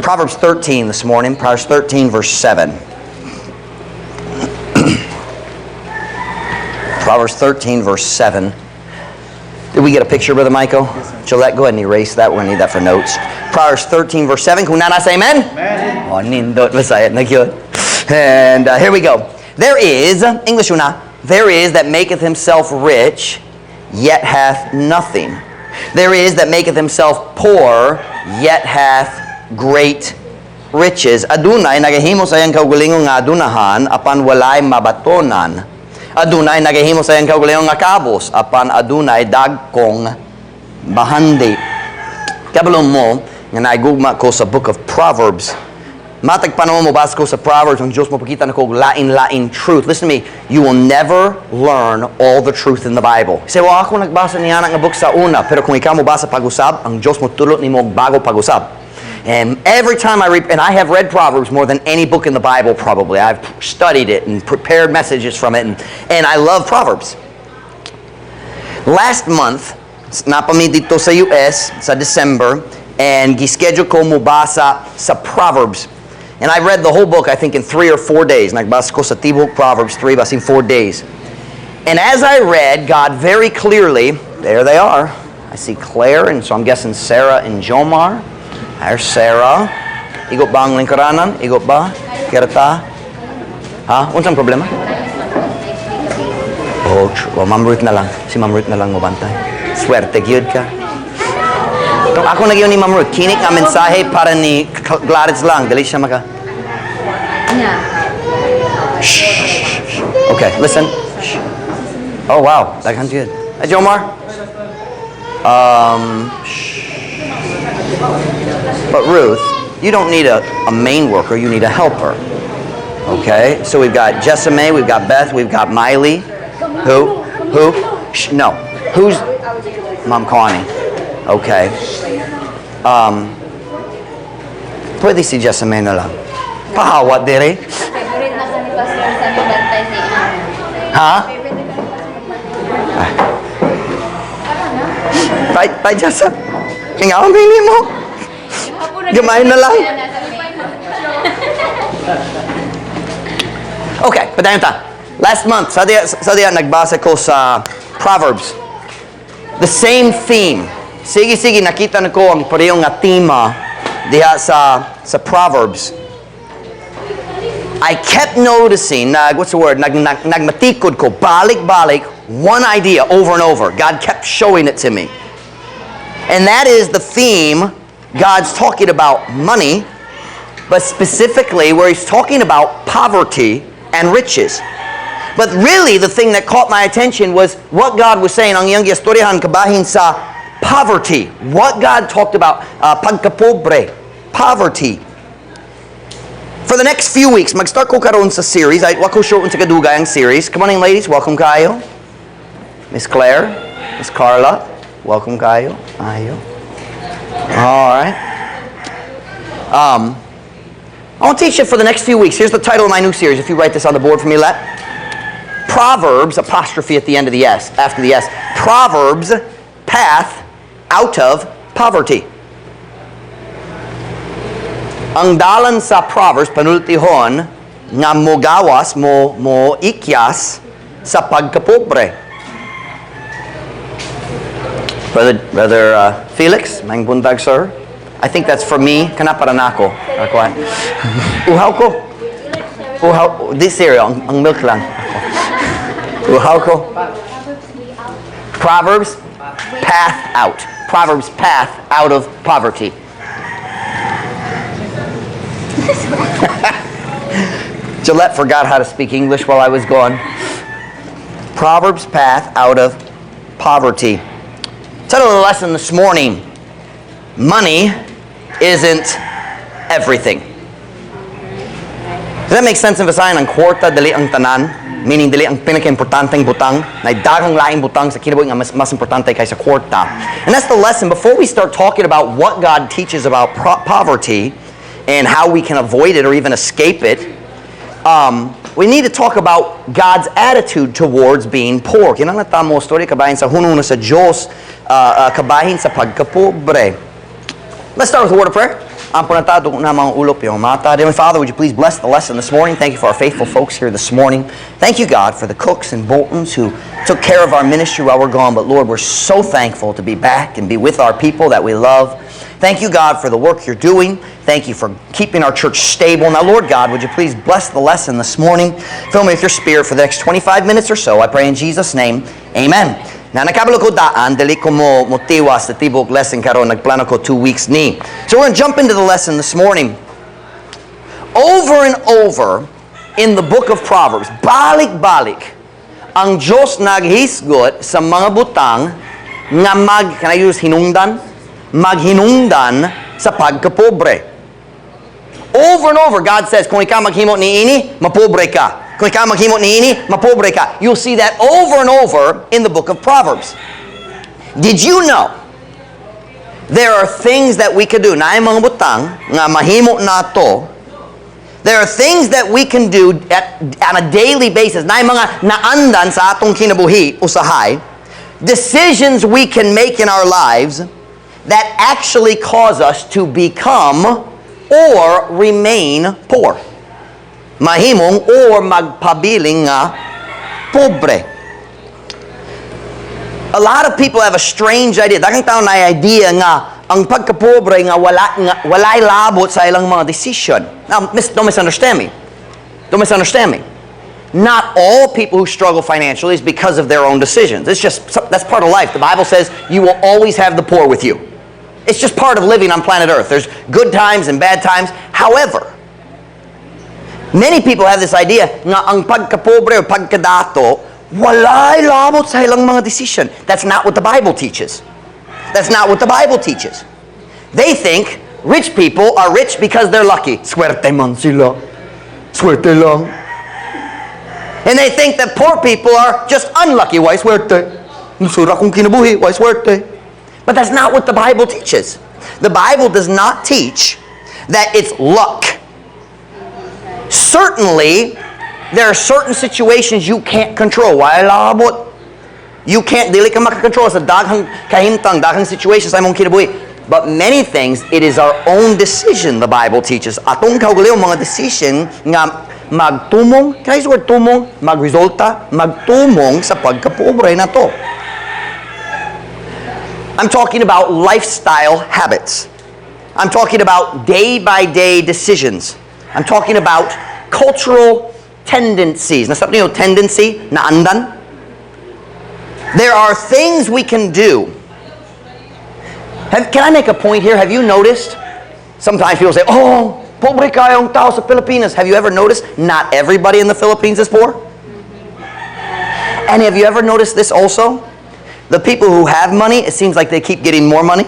Proverbs 13 this morning. Proverbs 13, verse 7. Proverbs 13, verse 7. Did we get a picture, Brother Michael? Gillette, go ahead and erase that. We're going to need that for notes. Proverbs 13, verse 7. Kung nasa amen? Amen. Oh, nindot masaya. And here we go. There is, English una, there is that maketh himself rich, yet hath nothing. There is that maketh himself poor, yet hath great riches. Adunay nagahimo sayang kaugalingon nga adunahan, apan walay mabatonan. Adunay nagahimo sayang kaugalingon nga kabos, apan adunay dagkong bahandi. Kabalong mo, nga naigugma ko sa book of Proverbs. Matagpanahon mo basa ko sa Proverbs, ang Diyos mo pakita na ko lain-lain truth. Listen to me, you will never learn all the truth in the Bible. Say, well, ako nagbasa niya nga book sa una, pero kung ikaw mo basa pag-usab, ang Diyos mo tulot ni mo bago pag-usab. And every time I read, and I have read Proverbs more than any book in the Bible probably. I've studied it and prepared messages from it, and I love Proverbs. Last month, napami dito sa US, sa December, and gischedule ko mo basa sa Proverbs. And I read the whole book, I think, in 3 or 4 days. Nagbasa ko sa Tibok Proverbs 3, basta in 4 days. And as I read, God very clearly, there they are. I see Claire, and so I'm guessing Sarah and Jomar. There's Sarah. Igot ba ang lingkaranan? Igot ba? Kirata? Ha? Unsang problema? Oh, well, Ma'am Ruth na lang. Si Ma'am Ruth na lang mabantay. Swerte, gyud ka. Ako nagyon ni Ma'am Ruth. Kinik nga mensahe para ni Gladys lang. Dali siya maka. Shh. Okay, listen. Shh. Oh, wow. That's good. Hey, Jomar. But Ruth, you don't need a main worker. You need a helper. Okay? So we've got Jessame, we've got Beth, we've got Miley. Who? Shh, no. Who's? Ma'am Connie. Okay. Pwede si Jessame na lang. Pahawat dire. Ha? Bye, Jessa. Tingnan mo, bini mo. Gamay na lang. Okay, padayon ta. Last month, sa diya nagbasa ko sa Proverbs. The same theme. Sige, nakita na ko ang parehong nga tema diha sa Proverbs. I kept noticing, nagmatikod ko, balik, one idea over and over. God kept showing it to me. And that is the theme. God's talking about money, but specifically where He's talking about poverty and riches. But really, the thing that caught my attention was what God was saying. Ang iyang istoryahan kabahin sa poverty. What God talked about, pagkapobre, poverty. For the next few weeks, mag-start ko karon sa series. Wako show sa kadugay ang series. Come on in, ladies. Welcome kayo. Miss Claire, Miss Carla, welcome kayo. Ayo. All right. I want to teach you for the next few weeks. Here's the title of my new series. If you write this on the board for me, let. Proverbs, apostrophe at the end of the S, after the S. Proverbs, path out of poverty. Ang dalan sa Proverbs, panultihon, nga mogawas, mo ikyas sa pagkapobre. Brother Felix, maing buntag, sir. I think that's for me. Kana para nako. Uhaw ko. This cereal, ang milk lang. Uhaw ko. Proverbs, path out. Proverbs, path out of poverty. Gillette forgot how to speak English while I was gone. Proverbs, path out of poverty. Title of the lesson this morning, money isn't everything. Does that make sense? Emphasizing ang kwarta dali ang tanan, meaning dali ang pinaka-importanteng butang, na daghang laing butang sa kinabuhi nga mas importante kaysa kwarta. And that's the lesson. Before we start talking about what God teaches about poverty and how we can avoid it or even escape it, we need to talk about God's attitude towards being poor. Kinangatan mo story kabahin sa hununa sa Diyos, kabahin sa pagkapobre. Let's start with a word of prayer. Ampunatado na mga ulop yung mata. Dear Father, would you please bless the lesson this morning? Thank you for our faithful folks here this morning. Thank you, God, for the cooks and Boltons who took care of our ministry while we're gone. But Lord, we're so thankful to be back and be with our people that we love. Thank you, God, for the work you're doing. Thank you for keeping our church stable. Now, Lord God, would you please bless the lesson this morning? Fill me with your spirit for the next 25 minutes or so. I pray in Jesus' name. Amen. Na nakabalo ko daan, dali ko mo motiwas sa tibok lesson karon nagplano ko 2 weeks ni. So we're going to jump into the lesson this morning. Over and over in the book of Proverbs, balik-balik, ang Diyos naghisgot sa mga butang nga can I use hinungdan? Maghinungdan sa pagkapobre. Over and over, God says, kung ikaw maghimo ni ini, mapobre ka. Kung ikaw maghimo ni ini, mapobre ka. You'll see that over and over in the book of Proverbs. Did you know there are things that we could do? Na mga butang nga mahimo nato. There are things that we can do on a daily basis. Na mga naandan sa atong kinabuhi usahay. Decisions we can make in our lives that actually cause us to become or remain poor. Mahimong or magpabiling nga pobre. A lot of people have a strange idea. Daghang tao na idea nga ang pagkapobre nga walay labot sa ilang mga decision. Now, don't misunderstand me. Don't misunderstand me. Not all people who struggle financially is because of their own decisions. It's just, that's part of life. The Bible says you will always have the poor with you. It's just part of living on planet Earth. There's good times and bad times. However, many people have this idea nga ang pagkapobre o pagkadato walay labot sa ilang mga decision. That's not what the Bible teaches. That's not what the Bible teaches. They think rich people are rich because they're lucky. Swerte man sila. Swerte lang. And they think that poor people are just unlucky. Why swerte? Nusura kong kinabuhi. Why swerte? But that's not what the Bible teaches. The Bible does not teach that it's luck. Certainly, there are certain situations you can't control. Why labot? You can't, dili ka makakontrol sa daghang kahimtang, daghang situations sa imong kinabuhi. But many things, it is our own decision, the Bible teaches. Atong kaugaling mga decision nga magtumong, can I use the word tumong? Magresulta, magtumong sa pagkapobre na to. I'm talking about lifestyle habits. I'm talking about day-by-day decisions. I'm talking about cultural tendencies. Na sabi niyo, tendency, naandan? There are things we can do. Can I make a point here? Have you noticed? Sometimes people say, oh, pobre kayong tao sa Pilipinas. Have you ever noticed not everybody in the Philippines is poor? And have you ever noticed this also? The people who have money, it seems like they keep getting more money.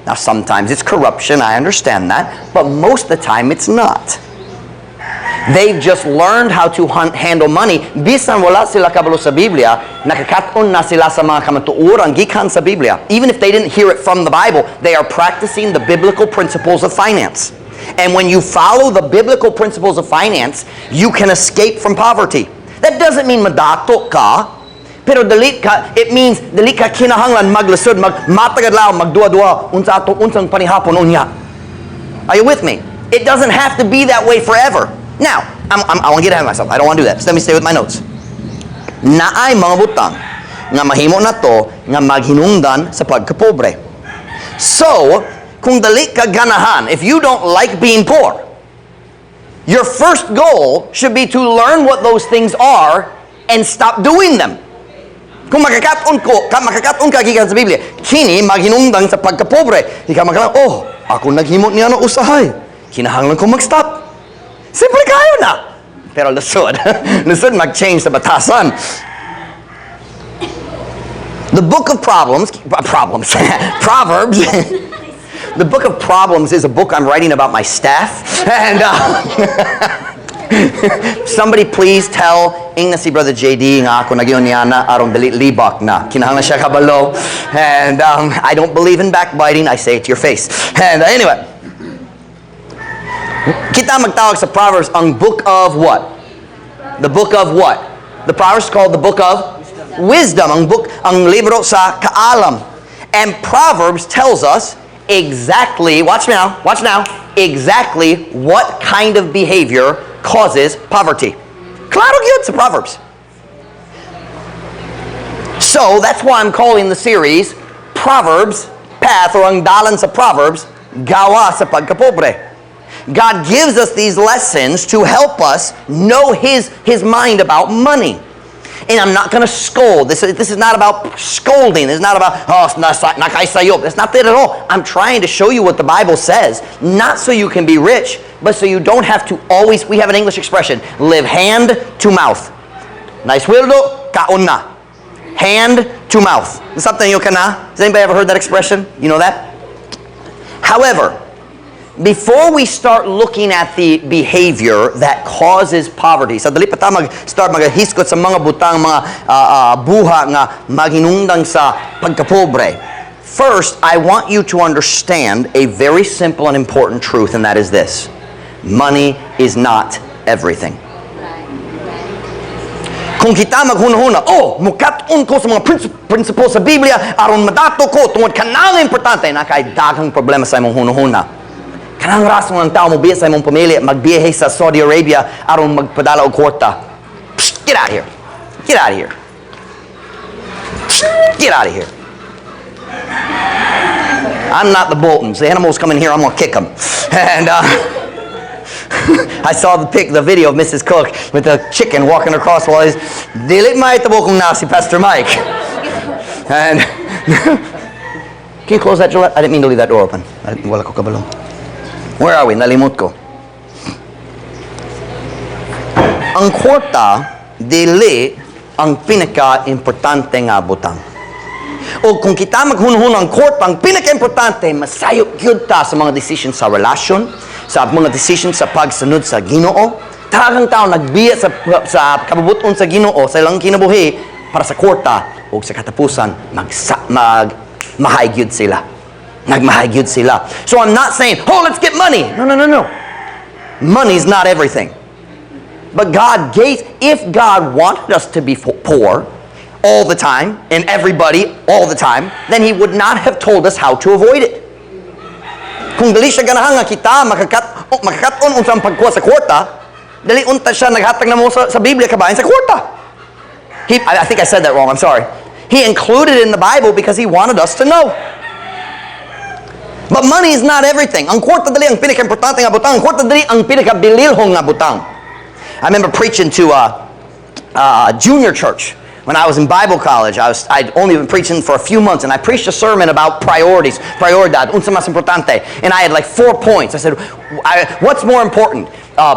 Now, sometimes it's corruption, I understand that, but most of the time it's not. They've just learned how to handle money. Bisan wala sila kabalo sa Biblia, nakakaton na sila sa mga kamatuoran gikan sa Biblia. Even if they didn't hear it from the Bible, they are practicing the biblical principles of finance. And when you follow the biblical principles of finance, you can escape from poverty. That doesn't mean madato ka. Pero it means dali ka kinahanglan maglasod, matagad magdua-dua, unsang panihapon unya. Are you with me? It doesn't have to be that way forever. Now, I want to get ahead of myself. I don't want to do that. So let me stay with my notes. Naay mga butang nga mahimo na to nga maghinungdan sa pagkapobre. So, kung dali ka ganahan, if you don't like being poor, your first goal should be to learn what those things are and stop doing them. Kung makakaton ka gikan sa Biblia, kini maghinungdan sa pagkapobre. Ikaw magkala, oh, ako naghimot niya no usahay. Kinahanglan ko mag-stop. Simple kayo na. Pero lusod. Lusod mag-change sa batasan. The book of Proverbs. The book of Proverbs is a book I'm writing about my staff. And somebody please tell si Brother JD nga ako nagyon niya na arong dali libak na. Kinahanglan siya kabalo. And I don't believe in backbiting. I say it to your face. And anyway. Kita magtawag sa Proverbs ang book of what? The book of what? The Proverbs is called the book of wisdom. Ang libro sa kaalam. And Proverbs tells us exactly, watch now, exactly what kind of behavior causes poverty. Klaro gyud sa Proverbs. So, that's why I'm calling the series Proverbs, Path, or ang dalan sa Proverbs, gawa sa pagkapobre. God gives us these lessons to help us know His mind about money. And I'm not going to scold. This is not about scolding. This is not about, nakaisayo. That's not that at all. I'm trying to show you what the Bible says. Not so you can be rich, but so you don't have to always, we have an English expression, live hand to mouth. Naisweldo, kaon na. Hand to mouth. Is something you can na? Has anybody ever heard that expression? You know that? However, before we start looking at the behavior that causes poverty, sa dali pa ta mag-start maghiskot sa mga butang, mga buha nga maginungdang sa pagkapobre. First, I want you to understand a very simple and important truth, and that is this. Money is not everything. Kung kita maghunahuna, mukat-un ko sa mga principle sa Biblia, aron madato ko, tungod kanang importante, nakay daghang problema sa imong hunahuna. Kanang raso ng tao mo biya sa imong pamilya, magbiyahe sa Saudi Arabia, aron magpadala og kwarta. Psst, get out of here. Get out of here. Psst, get out of here. I'm not the Boltons. The animals come in here, I'm going to kick them. And I saw the video of Mrs. Cook with the chicken walking across while he's dilit maitabo kung na si Pastor Mike. And can you close that door? I didn't mean to leave that door open. Wala ko kabalo. Where are we? Nalimut ko. Ang kwarta dili ang pinaka-importante nga butang. O kung kita maghunahon ang kwarta, ang pinaka-importante masayop gyud ta sa mga decisions sa relasyon, sa mga decisions sa pagsunod sa Ginoo. Daghang tao nagbiya sa kabubuton sa Ginoo sa ilang kinabuhi para sa kwarta o sa katapusan magmahagyud sila. Nagmahagyud sila. So I'm not saying, let's get money. No. Money's not everything. But if God wanted us to be poor all the time and everybody all the time, then He would not have told us how to avoid it. Kung dali siya ganahan nga kita makakaton unsang pagkuha sa kwarta, dali unta siya naghatag na mo sa Biblia kabayan sa kwarta. I think I said that wrong. I'm sorry. He included it in the Bible because He wanted us to know. But money is not everything. Ang kwarta dali ang pinaka-importante nga butang. Ang kwarta dali ang pinaka-bililhong nga butang. I remember preaching to a junior church. When I was in Bible college, I'd only been preaching for a few months, and I preached a sermon about priorities. Prioridad, unsa mas importante. And I had like 4 points. I said, what's more important?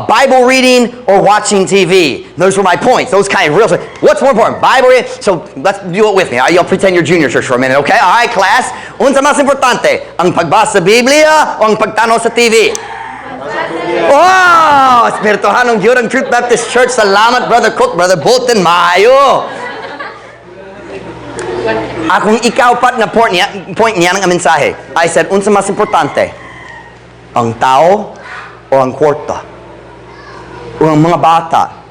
Bible reading or watching TV? Those were my points. Those kind of real. What's more important? Bible reading? So let's do it with me. You'll pretend you're junior church for a minute, okay? All right, class. Unsa mas importante? Ang pagbasa sa Biblia o ang pagtanaw sa TV? Wow! Espirituhanong Diyos ang Truth Baptist Church. Salamat, Brother Cook, Brother Bolton. Mayo! Akong ikaw pat na point niya ng mensahe. I said, unsa mas importante? Ang tao o ang kwarta? O ang mga bata,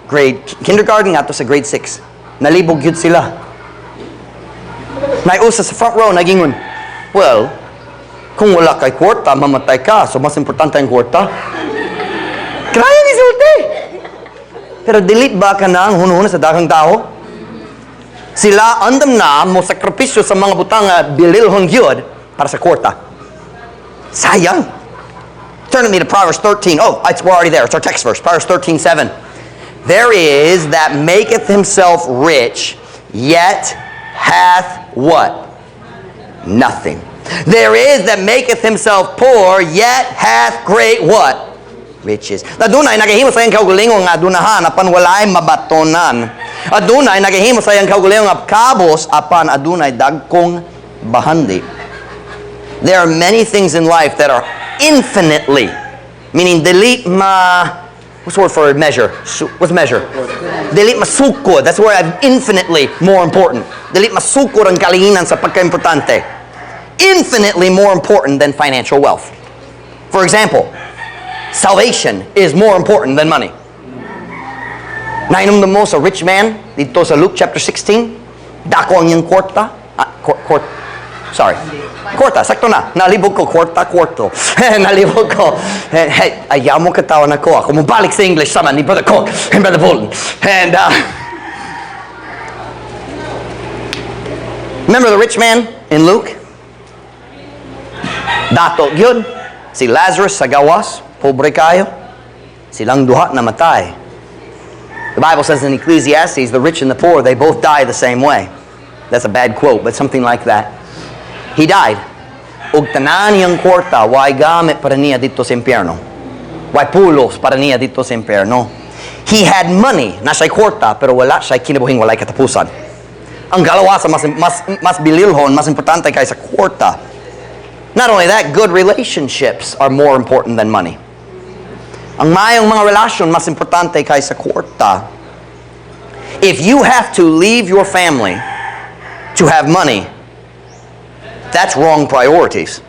kindergarten nga to sa grade 6. Nalibog yun sila. Naiusa sa front row, nagingon, well, kung wala kay kwarta, mamatay ka. So mas importante ang kwarta. Kaya isulti. Pero delete ba ka na ang hunahuna sa daghang tao? Sila andam na mo sakripisyo sa mga butang bililhon gyud para sa kwarta. Sayang. Turn with me to Proverbs 13. We're already there. It's our text verse. Proverbs 13:7. There is that maketh himself rich, yet hath what? Nothing. There is that maketh himself poor, yet hath great what? Riches. Adunay nagahimo sa iyang kaugalingon nga adunahan apan walay mabatonan. Adunay nagahimo sa iyang kaugalingon nga kabos apan adunay dagkong bahandi. There are many things in life that are infinitely, meaning what's the word for measure? What's measure? Dili masukod. That's where I'm infinitely more important. Dili masukod ang kalinginan sa pagka-importante. Infinitely more important than financial wealth. For example, salvation is more important than money. Nainom na mo sa rich man dito sa Luke chapter 16, dako ang iyang kwarta, Sorry. Kwarta, sakto na. Nalibog ko, kwarto. Nalibog ko. Hey, ayaw mo katawan ako. Ako mo balik sa English sama ni Brother Cook and Brother Bolton. And, remember the rich man in Luke? Dato yun. Si Lazarus sa gawas, pobre kayo. Silang duha namatay. The Bible says in Ecclesiastes, the rich and the poor, they both die the same way. That's a bad quote, but something like that. He died. Ug tanan niyang kwarta, way gamit para niya dito sa impyerno. Way pulos para niya dito sa impyerno. He had money, na siya'y kwarta, pero wala siya'y kinabuhing walay katapusan. Ang galawasa mas bililhon, mas importante kaysa kwarta. Not only that, good relationships are more important than money. Ang mayong mga relasyon mas importante kaysa kwarta. If you have to leave your family to have money, that's wrong priorities.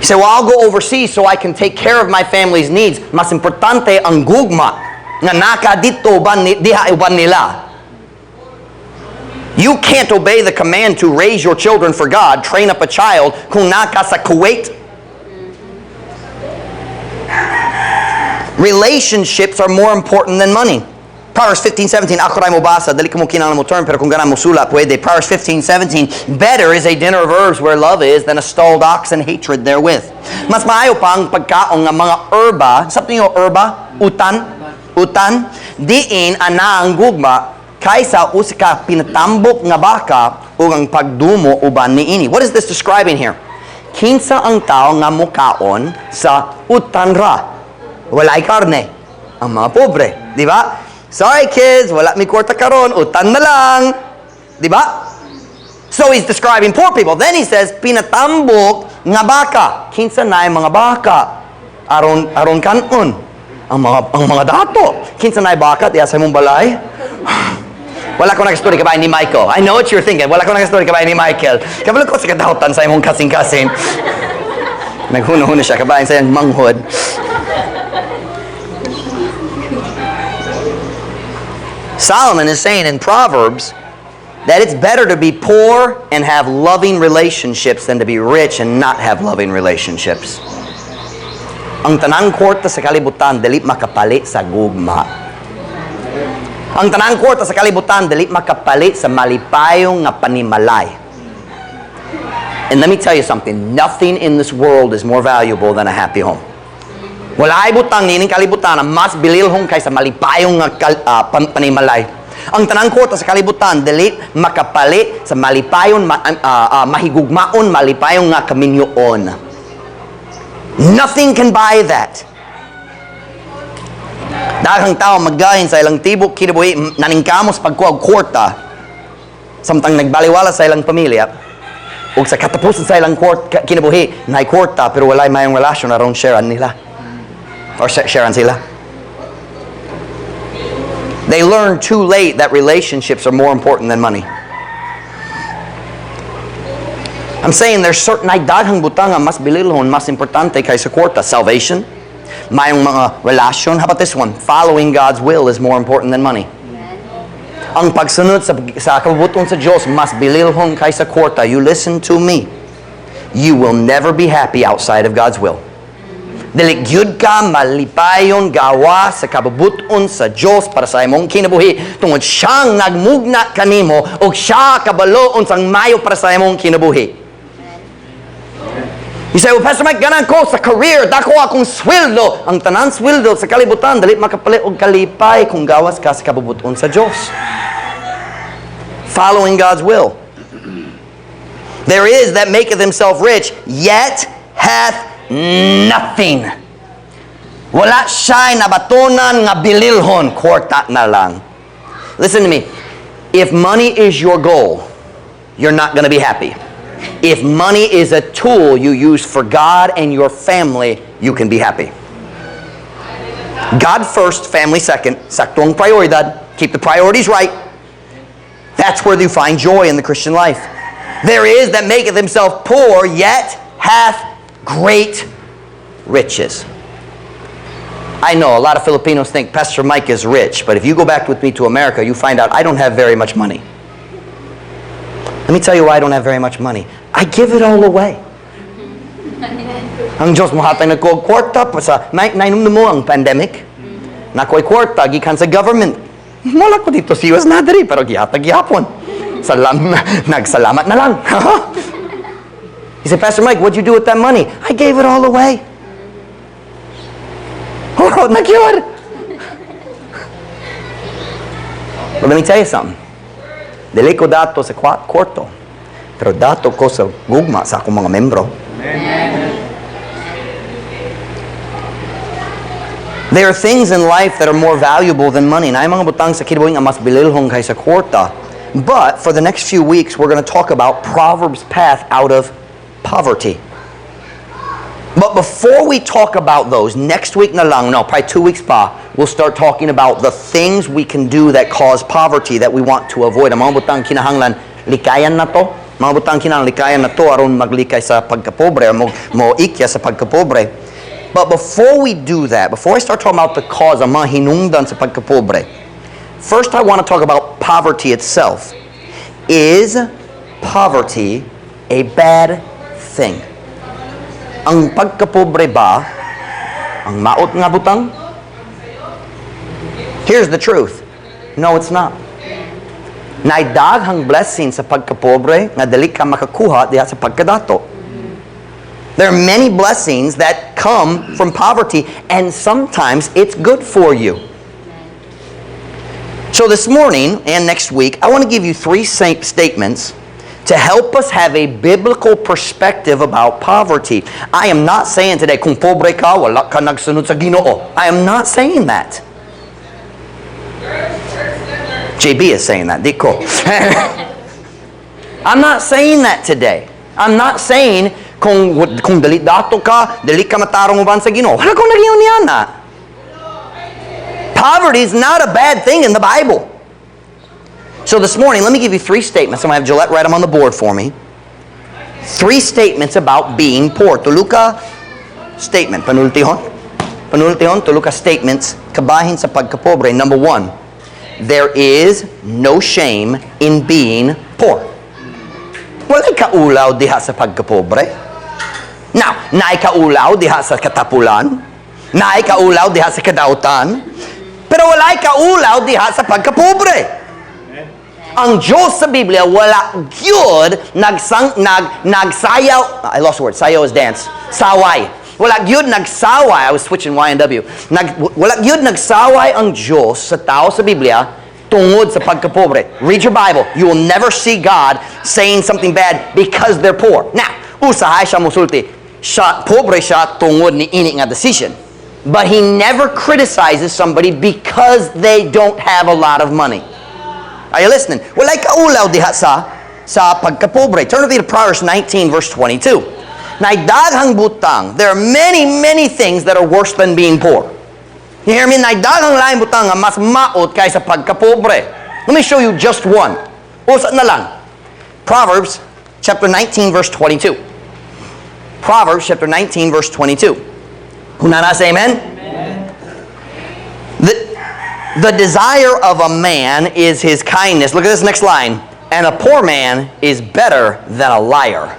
You say, well, I'll go overseas so I can take care of my family's needs. Mas importante ang gugma nga naka dito diha uban nila. You can't obey the command to raise your children for God, train up a child, kung naka sa Kuwait. Relationships are more important than money. Proverbs 15:17, ako rin mo basa, dali ko mo kinala mo turn, pero kung ganun mo sula, pwede. Proverbs 15:17, better is a dinner of herbs where love is than a stalled ox and hatred therewith. Mas maayo pa ang pagkaon ng mga herba, sabi niyo herba, utan, diin ana ang gugma, kaysa usika pinatambok nga baka o ang pagdumo uban niini. What is this describing here? Kinsa ang tao nga mukaon sa utan ra. Walay karne. Ang mga pobre, di ba? Sorry kids, wala mi kwarta karon, utan na lang. Di ba? So he's describing poor people. Then he says, pinatambok nga baka. Kinsa na yung mga baka? Aron kanon. Ang mga dato. Kinsa na yung baka? Diya sa mong balay? Wala ko nag-story kabayan ni Michael. I know what you're thinking. Wala ko nag-story kabayan ni Michael. Kabalo ko sa kadahutan sa imong kasing-kasing. Naghuno-huno siya kabayan sa yung manghod. Solomon is saying in Proverbs that it's better to be poor and have loving relationships than to be rich and not have loving relationships. Ang tanang kwarta sa kalibutan dili makapalit sa gugma. Ang tanang kwarta sa kalibutan dili makapalit sa malipayong nga panimalay. And let me tell you something, nothing in this world is more valuable than a happy home. Wala ay butang nining kalibutan na mas bililhong kaysa malipayong panimalay. Ang tanang kwarta sa kalibutan dili makapalit sa malipayon mahigugmaon malipayong nga kaminyoon. Nothing can buy that. Daghang tao maggahin sa ilang tibok kinabuhi naningkamos pagkuwag kwarta samtang nagbaliwala sa ilang pamilya ug sa katapusan sa ilang kinabuhi nay kwarta pero walay mayong relasyon aron sharean nila. Or sharean sila. They learn too late that relationships are more important than money. I'm saying there's certain ay daghang butang nga mas bililhon, mas importante kaysa kwarta. Salvation, mayong mga relasyon. How about this one? Following God's will is more important than money. Ang pagsunod sa kabubuton sa Diyos mas bililhon kaysa kwarta. You listen to me. You will never be happy outside of God's will. Diligyud ka, malipayon, gawa sa kabubuton sa Diyos para sa imong kinabuhi tungod siyang nagmugna kanimo o siya kabaloon sang mayo para sa imong kinabuhi. You say, well, Pastor Mike, ganan ko sa career, dako akong sweldo. Ang tanan sweldo sa kalibutan, dali makapalit og kalipay kung gawas ka sa kabubuton sa Diyos. Following God's will. There is that maketh himself rich, yet hath nothing. Wala siya'y nabatonan nga bililhon, kwarta na lang. Listen to me. If money is your goal, you're not going to be happy. If money is a tool you use for God and your family, you can be happy. God first, family second. Saktong prioridad. Keep the priorities right. That's where you find joy in the Christian life. There is that maketh himself poor, yet hath great riches. I know a lot of Filipinos think Pastor Mike is rich, but if you go back with me to America, you find out I don't have very much money. Let me tell you why I don't have very much money. I give it all away. Ang Diyos mo hatay na ko kwarta pa sa nainom mo ang pandemic. Na ko'y kwarta gikan sa government. Wala ko dito si US nadari pero gihatag gihapon. Nagsalamat na lang. He said, Pastor Mike, what'd you do with that money? I gave it all away. Oh, nagyod. But let me tell you something. Dili ko dato sa kwarto. Pero dato ko sa gugma sa akong mga membro. Amen. There are things in life that are more valuable than money. Na mga butang sa kibuing ang mas bililhong kaysa kwarta. But for the next few weeks, we're going to talk about Proverbs' path out of poverty. But before we talk about those, next week na lang, no, probably 2 weeks pa, we'll start talking about the things we can do that cause poverty that we want to avoid. Ang mga butang kinahanglan, likayan na to. Mga butang kinahanglan, likayan na to aron maglikay sa pagkapobre, mo ikya sa pagkapobre. But before we do that, before I start talking about the cause, ang mga hinungdan sa pagkapobre, first I want to talk about poverty itself. Is poverty a bad thing? Ang pagkapobre ba ang maot nga butang? Here's the truth. No, it's not. Naidaghang blessing sa pagkapobre nga dali ka makakuha diha sa pagkadato. There are many blessings that come from poverty and sometimes it's good for you. So this morning and next week, I want to give you 3 statements to help us have a biblical perspective about poverty. I am not saying today, kung pobre ka, wala ka nagsunod sa Ginoo. I am not saying that. JB is saying that, di ko. I'm not saying that today. I'm not saying kung dali dato ka, dali ka matarong uban sa Ginoo. Wala kong nagiyon niyan na. Poverty is not a bad thing in the Bible. So this morning, let me give you 3 statements. I'm going to have Gillette write them on the board for me. 3 statements about being poor. Tuluka statement. Panultihon. Tuluka statements. Kabahin sa pagkapobre. Number 1, there is no shame in being poor. Wala'y kaulaw diha sa pagkapobre. Now, naay kaulaw diha sa katapulan. Naay kaulaw diha sa kadautan. Pero wala'y kaulaw diha sa pagkapobre. Ang Diyos sa Biblia, wala gyud nagsayaw. I lost the word. Sayaw is dance. Saway. Wala gyud nagsaway. I was switching Y and W. Wala gyud nagsaway ang Diyos sa tao sa Biblia tungod sa pagkapobre. Read your Bible. You will never see God saying something bad because they're poor. Now, usahay siya musulti. Pobre siya tungod ni ini nga decision. But He never criticizes somebody because they don't have a lot of money. Are you listening? Walay kaulaw diha sa pagkapobre. Turn with me to Proverbs 19 verse 22. Naidaghang butang. There are many, many things that are worse than being poor. You hear me? Naidaghang laing butang nga mas maot kaysa pagkapobre. Let me show you just one. Usa na lang. Proverbs chapter 19 verse 22. Proverbs chapter 19 verse 22. Kunana say amen? The desire of a man is his kindness. Look at this next line. And a poor man is better than a liar.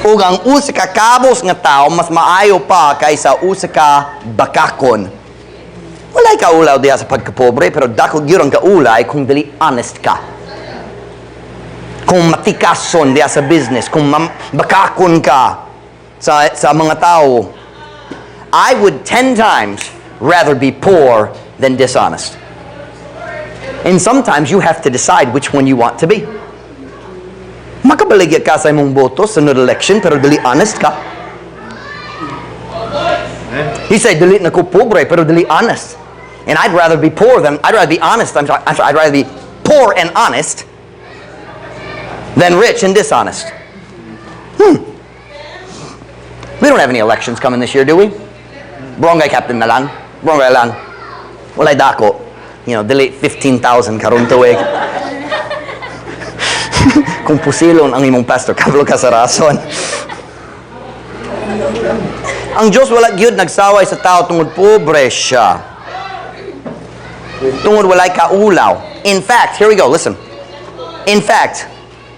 Ug ang usa ka kabos nga tao mas maayo pa kaysa usa ka bakakon. Walay kaulaw diha sa pagkapobre pero dako gyud ang kaulay kung dili honest ka. Kung matikason diha sa business, kung bakakon ka sa mga tao. I would 10 times rather be poor than dishonest. And sometimes you have to decide which one you want to be. Makabaligya ka sa imong boto sa sunod election pero dili honest ka. You say dili na ko pobre pero dili honest. And I'd rather be poor than I'd rather be honest. I'd rather be poor and honest than rich and dishonest. We don't have any elections coming this year, do we? Barangay captain na lang. Barangay lang. Walay dako. You know, delete 15,000 karon tuig. Kung pusilon ang imong pastor, kablo ka sa rason. Ang Diyos wala gyud nagsaway sa tao tungod pobre siya. Tungod walay kaulaw. In fact, here we go, listen. In fact,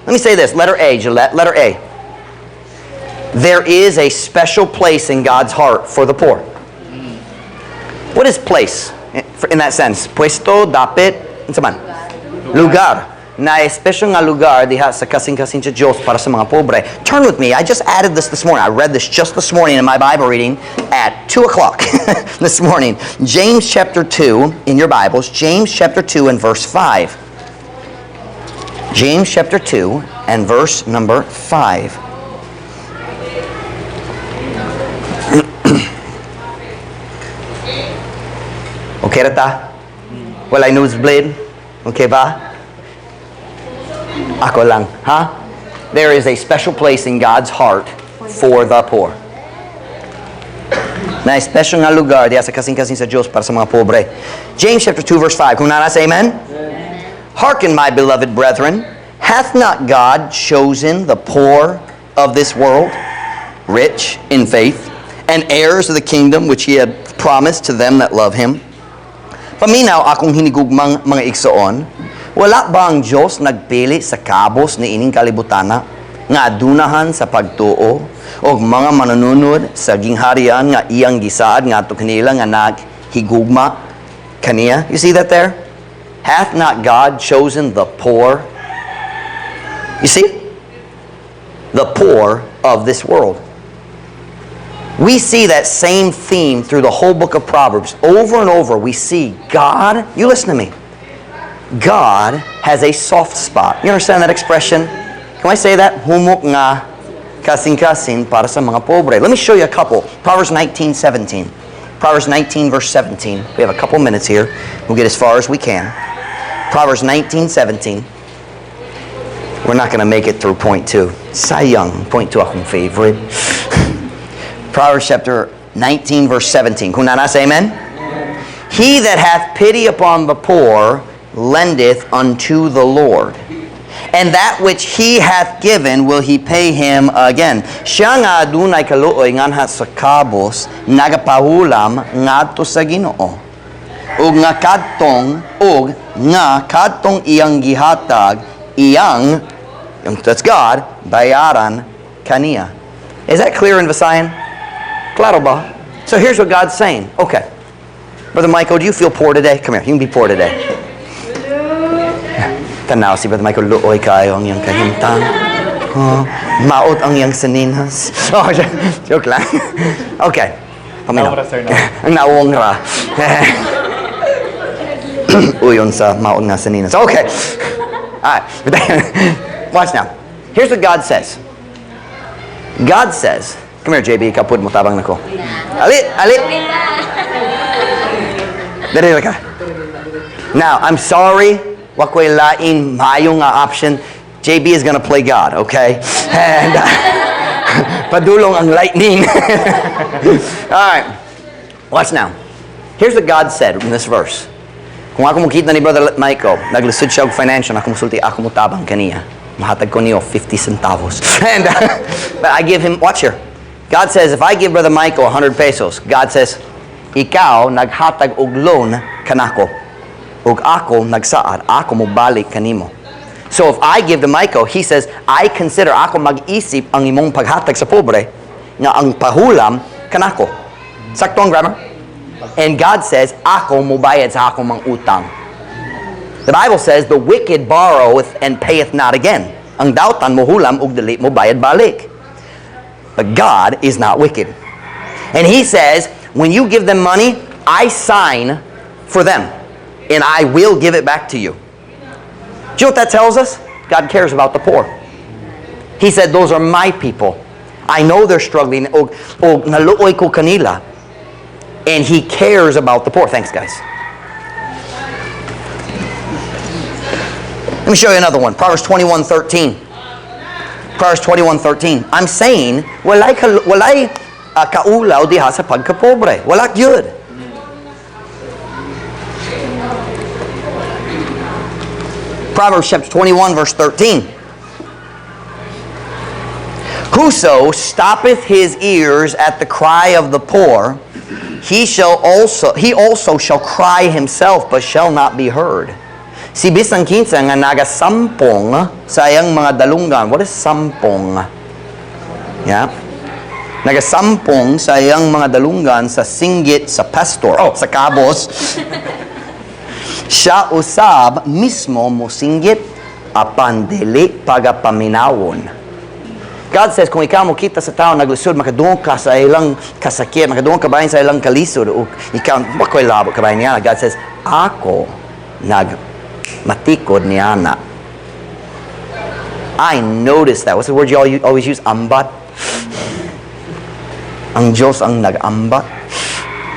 let me say this. Letter A, Gillette. Letter A. There is a special place in God's heart for the poor. What is place in that sense? Puesto, dapit, man? Lugar. Na special nga lugar diha sa kasing-kasing sa Diyos para sa mga pobre. Turn with me. I just added this morning. I read this just this morning in my Bible reading at 2 o'clock this morning. James chapter 2 in your Bibles. James chapter 2 and verse 5. James chapter 2 and verse number 5. Okay rata? Walay nosebleed? Okay ba? Ako lang, ha? There is a special place in God's heart for the poor. Na special nga lugar diya sa kasing-kasing sa Diyos para sa mga pobre. James chapter 2 verse 5. Kung nanas, amen? Hearken, my beloved brethren, hath not God chosen the poor of this world, rich in faith, and heirs of the kingdom which he had promised to them that love him? Paminaw akong hinigugmang mga igsoon, wala ba ang Diyos nagpili sa kabos ni ining kalibutana nga adunahan sa pagtuo o mga manununod sa gingharian nga iyang gisaad nga ato kanila nga naghigugma kaniya? You see that there? Hath not God chosen the poor? You see? The poor of this world. We see that same theme through the whole book of Proverbs. Over and over we see God, you listen to me, God has a soft spot. You understand that expression? Can I say that? Humok nga kasing-kasing para sa mga pobre. Let me show you a couple. Proverbs 19:17. Proverbs 19 verse 17. We have a couple minutes here. We'll get as far as we can. Proverbs 19:17. We're not going to make it through point 2. Sayang, point 2 akong favorite. Proverbs chapter 19 verse 17. Kung nanas, amen? He that hath pity upon the poor lendeth unto the Lord, and that which he hath given will he pay him again. Siya nga adunay kaluoy nganha sa kabos nagapahulam ngadto sa Ginoo. Ug nga kadtong iyang gihatag iyang, that's God, bayaran kaniya. Is that clear in Visayan? Claro ba? So here's what God's saying. Okay. Brother Michael, do you feel poor today? Come here. You can be poor today. Tanaw si Brother Michael, luoy kayo ang iyang kahimtang. Maot ang iyang saninas. Oh, joke lang. Okay. Paminaw. Ang nauwang ra. Uyon sa maot nga saninas. Okay. Alright. Watch now. Here's what God says. God says, come here, JB, kapud mo tabang nako. Alit. Dali ka. Now, I'm sorry. Wakoy lain mayo nga option. JB is gonna play God, okay? And padulong ang lightning. All right. Watch now. Here's what God said in this verse. Kung ako mukita ni Brother Michael, naglisod siya og financial, ako musulti, ako mutabang kaniya. Mahatag ko niyo 50 centavos. And but I give him, watch here. God says, if I give Brother Michael 100 pesos, God says, ikaw naghatag og loan kanako. Ug ako nagsaad, ako mo balik kanimo. So if I give to Michael, he says, I consider ako mag-isip ang imong paghatag sa pobre nga ang pahulam kanako. Sakto ang grammar? And God says, ako mo bayad sa akong mga utang. The Bible says, the wicked borroweth and payeth not again. Ang dautan mo hulam ug dili mo bayad balik. But God is not wicked. And he says, when you give them money, I sign for them. And I will give it back to you. Do you know what that tells us? God cares about the poor. He said, those are my people. I know they're struggling. Og naluoy ko kanila. And He cares about the poor. Thanks, guys. Let me show you another one. Proverbs 21:13. Proverbs 21:13. I'm saying, walay kaulaw diha sa pagkapobre. Wala gyud. Proverbs chapter 21 verse 13. Whoso stoppeth his ears at the cry of the poor, he also shall cry himself, but shall not be heard. Si bisang kinsa nga nagasampong sa iyang mga dalunggan. What is sampong? Yeah. Nagasampong sa iyang mga dalunggan sa singgit sa pastor. Oh, sa kabos. Siya usab mismo mo singgit apan dili pagapaminawon. God says, kung ikaw mo kita sa tao naglusod, makadungog ka sa ilang kasakit, makadungog ka bayan sa ilang kalisod, o ikaw, makoy labo ka bayan niya. God says, ako matikod niya na. I noticed that. What's the word you always use? Ambat. Ang Diyos ang nag-ambat.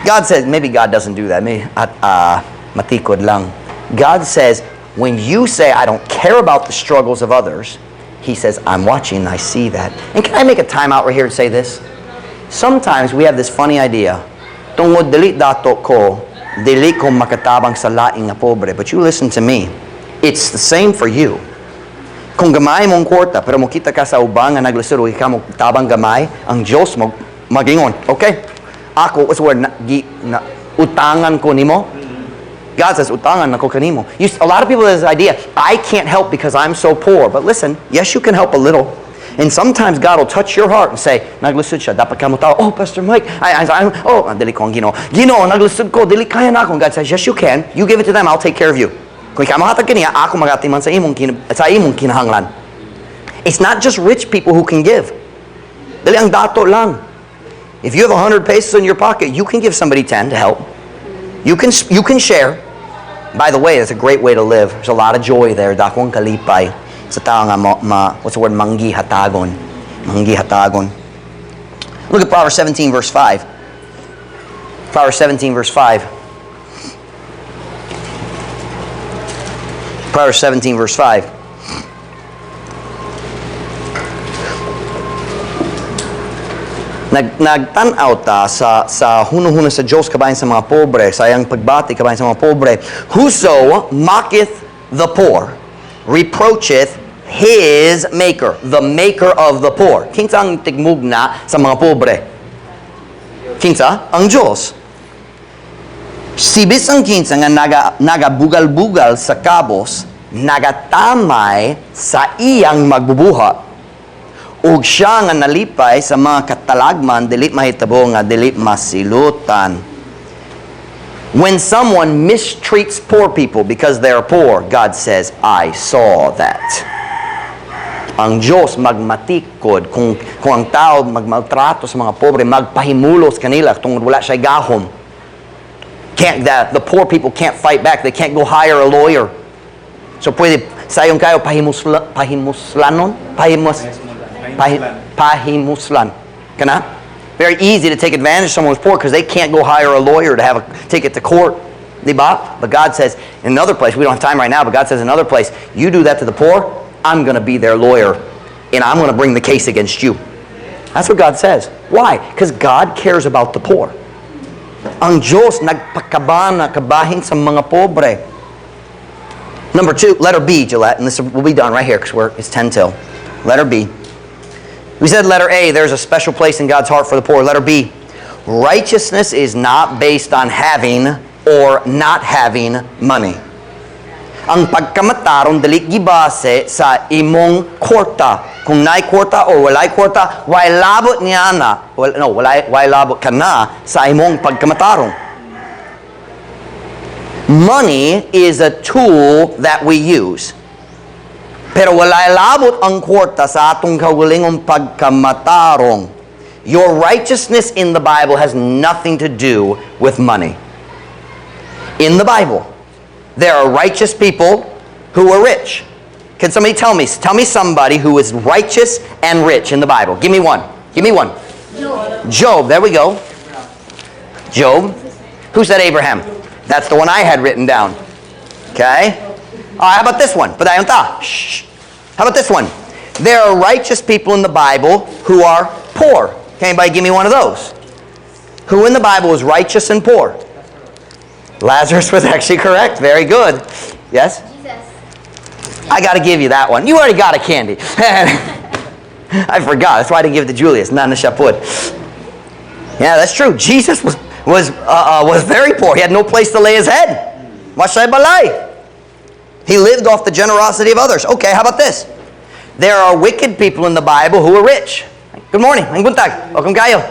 God says, maybe God doesn't do that. Maybe matikod lang. God says, when you say, I don't care about the struggles of others, He says, I'm watching, I see that. And can I make a time out right here and say this? Sometimes we have this funny idea. Tungod dili dato ko, dili ko makatabang sa laing na pobre. But you listen to me. It's the same for you. Kung gamay mong kwarta, pero mo kita ka sa ubang nga naglusod, ikaw mo tabang gamay, ang Diyos mo magingon. Okay? Ako, what's the word? Utangan ko nimo. God says, utangan ako kanimo. A lot of people have this idea, I can't help because I'm so poor. But listen, yes, you can help a little. And sometimes God will touch your heart and say, naglusod siya, dapat ka mo tao. Oh, Pastor Mike, dili ko ang Ginoo. Ginoo, naglusod ko, dili kaya na ako. God says, yes, you can. You give it to them, I'll take care of you. Kung ikaw mahatag kaniya, ako magatiman sa imong kinahanglan. It's not just rich people who can give. Dili ang dato lang. If you have 100 pesos in your pocket, you can give somebody 10 to help. You can share. By the way, it's a great way to live. There's a lot of joy there. Dakong kalipay. Sa tao nga what's the word? Manggi hatagon. Manggi hatagon. Look at Proverbs 17 verse 5. Proverbs 17 verse 5. Proverbs 17 verse 5. Nagtanaw ta sa huno-huno sa Diyos kabayan sa mga pobre, sa iyang pagbati kabayan sa mga pobre. Whoso mocketh the poor, reproacheth his maker, the maker of the poor. Kinsa ang tigmugna sa mga pobre? Kinsa? Ang Diyos. Sibis ang kinsa nga nagabugal-bugal sa kabos, nagatamay sa iyang magbubuhat. Ug siya nga nalipay sa mga katalagman, dili mahitabo nga dili masilutan. When someone mistreats poor people because they are poor, God says, I saw that. Ang Diyos magmatikod kung ang tao magmaltrato sa mga pobre, magpahimulos kanila tungod wala siya gahom. The poor people can't fight back. They can't go hire a lawyer. So pwede sayong kayo pahimuslan. Kana? Very easy to take advantage of someone who's poor because they can't go hire a lawyer to take it to court. Diba? But God says in another place, we don't have time right now, but God says in another place, you do that to the poor, I'm going to be their lawyer and I'm going to bring the case against you. That's what God says. Why? Because God cares about the poor. Ang Diyos nagpakabana kabahin sa mga pobre. Number 2, letter B, Gillette, and this will be done right here because it's 10 till. Letter B. We said letter A, there's a special place in God's heart for the poor. Letter B, righteousness is not based on having or not having money. Ang pagkamataron dili gibase sa imong kwarta. Kung naay kwarta o walay kwarta, way labot niya na. Way labot ka na sa imong pagkamataron. Money is a tool that we use. Pero walay labot ang kwarta sa atong kaugalingong pagkamatarong. Your righteousness in the Bible has nothing to do with money. In the Bible, there are righteous people who are rich. Can somebody tell me somebody who is righteous and rich in the Bible? Give me one. Give me one. Job. There we go. Job. Who said Abraham? That's the one I had written down. Okay? How about this one? Shh. How about this one? There are righteous people in the Bible who are poor. Can anybody give me one of those? Who in the Bible is righteous and poor? Lazarus was actually correct. Very good. Yes? Jesus. I got to give you that one. You already got a candy. I forgot. That's why I didn't give it to Julius. Not in the shapud. Yeah, that's true. Jesus was very poor. He had no place to lay his head. Masay balay. He lived off the generosity of others. Okay, how about this? There are wicked people in the Bible who are rich. Good morning. Ang buntag. Welcome kayo.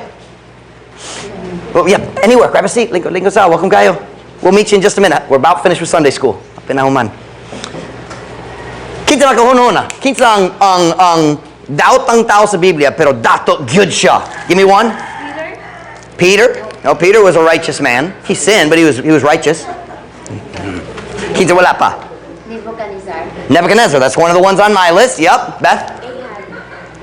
Well, yeah, anywhere. Grab a seat. Linggo sa. Welcome kayo. We'll meet you in just a minute. We're about finished with Sunday school. Pinahuman. Kinsa na kahunahuna. Kinsa ang daotang tao sa Biblia pero dato gyud siya. Give me one. Peter. No, Peter was a righteous man. He sinned, but he was righteous. Kinsa wala pa? Nebuchadnezzar. That's one of the ones on my list. Yep. Beth?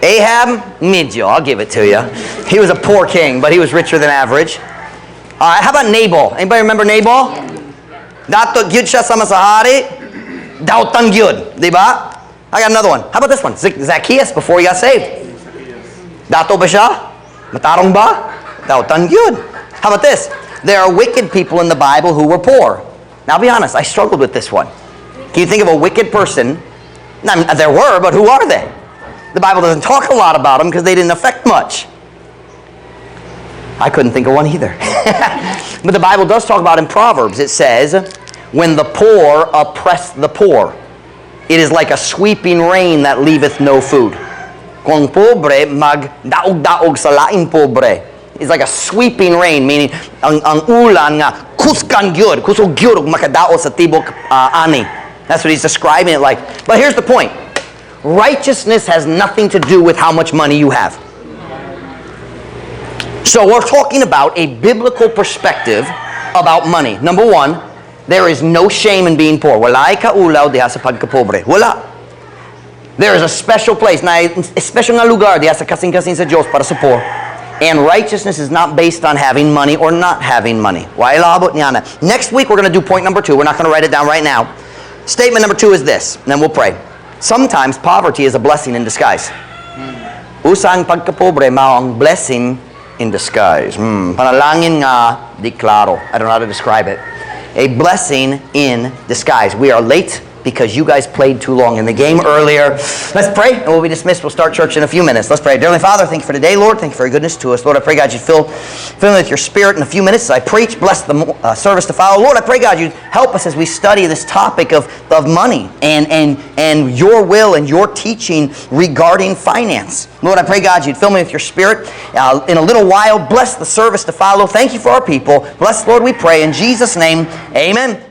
Ahab, medyo. I'll give it to you. He was a poor king, but he was richer than average. How about Nabal? Anybody remember Nabal? Dato gyud siya sama sa hari. Daotan gyud. Diba? I got another one. How about this one? Zacchaeus before he got saved. Dato ba siya? Matarong ba? Daotan gyud. How about this? There are wicked people in the Bible who were poor. Now, I'll be honest, I struggled with this one. Can you think of a wicked person? I mean, there were, but who are they? The Bible doesn't talk a lot about them because they didn't affect much. I couldn't think of one either. But the Bible does talk about in Proverbs. It says, when the poor oppress the poor, it is like a sweeping rain that leaveth no food. Kung pobre, magdaog-daog sa laing pobre. It's like a sweeping rain, meaning ang ulan nga kuskan gyud, kusog gyud ug makadao sa tibok ani. That's what he's describing it like. But here's the point. Righteousness has nothing to do with how much money you have. So we're talking about a biblical perspective about money. Number one, there is no shame in being poor. Walay kaulaw diha sa pagkapobre. Wala. There is a special place, na special nga lugar diha sa kasing-kasing sa Diyos para sa poor. And righteousness is not based on having money or not having money. Next week, we're going to do point number 2. We're not going to write it down right now. Statement number 2 is this, and then we'll pray. Sometimes poverty is a blessing in disguise. Usang pagkapobre mao ang blessing in disguise. Panalangin nga di klaro. I don't know how to describe it. A blessing in disguise. We are late because you guys played too long in the game earlier. Let's pray, and we'll be dismissed. We'll start church in a few minutes. Let's pray. Dearly Father, thank you for today, Lord. Thank you for your goodness to us. Lord, I pray, God, you'd fill me with your Spirit in a few minutes as I preach. Bless the service to follow. Lord, I pray, God, you'd help us as we study this topic of money and your will and your teaching regarding finance. Lord, I pray, God, you'd fill me with your Spirit. In a little while, bless the service to follow. Thank you for our people. Bless, Lord, we pray. In Jesus' name, amen.